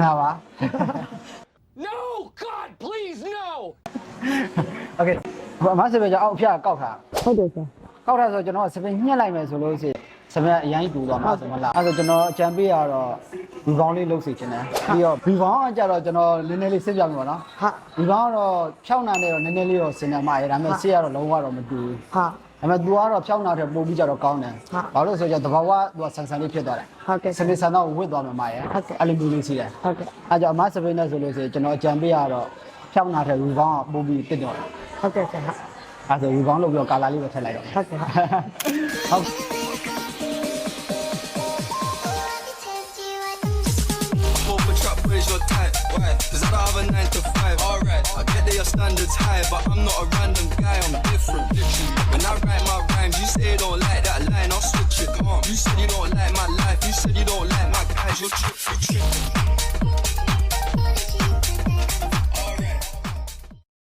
နာပါ No, God, please, no. Okay အမစပယ်ကြောင့်အောက်ဖျားကောက်ထား ဟုတ်တယ်ဆရာ ကောက်ထားဆိုကျွန်တော်စပယ်ညှက်လိုက်မယ်ဆိုလို့ရှိရင်စပယ်အရင်တူသွားမှာဆိုမလားအဲ့ဆိုကျွန်တော်အကြံပေးရတော့ဒီကောင်းလေးလုပ်စီချင်တယ်ပြီးတော့ဒီကောင်းကကြတော့ကျွန်တော်နည်းနည်းလေးစစ်ပြမယ်ပေါ့နော် ဟာ ဒီကောင်းကတော့ဖြောင်းနာနဲ့တော့နည်းနည်းလေးတော့စင်တယ်မှာရဒါပေမဲ့စစ်ရတော့လုံးဝတော့မတူဘူး ဟာ ဒါပေမဲ့ तू ကတော့ဖြောင်းနာတဲ့ပို့ပြီးကြတော့ကောင်းတယ် ဟာ ဘာလို့လဲဆိုတော့တဘာဝ तू ဆန်ဆန်လေးဖြစ်သွားတယ် ဟုတ်ကဲ့ စပယ်ဆန်တော့ဝစ်သွားမှာမှာရ ဟုတ်ကဲ့ အဲ့လိုမျိုးလေးရှိတယ် ဟုတ်ကဲ့ အဲ့ကြောင့်အမစပယ်နဲ့ဆိုလို့ရှိရင်ကျွန်တော်အကြံပေးရတော့ဖြောင်းနာတဲ့ဒီကောင်းကပို့ပြီးတစ်တော့တယ် ဟုတ်ကဲ့ဆရာ အဲ့ဆိုဒီကောင်းလုပ်ပြီးတော့ကာလာလေးပဲထည့်လိုက်တော့ ဟုတ်ကဲ့ ဟုတ် Hope a trap raise your type. Why? Cause I don't have a 9 to 5. Alright, I get that your standards high, but I'm not a random guy, I'm different. Literally. When I write my rhymes, you say you don't like that line, I'll switch it. Come on. You said you don't like my life, you said you don't like my guys, you're tripping.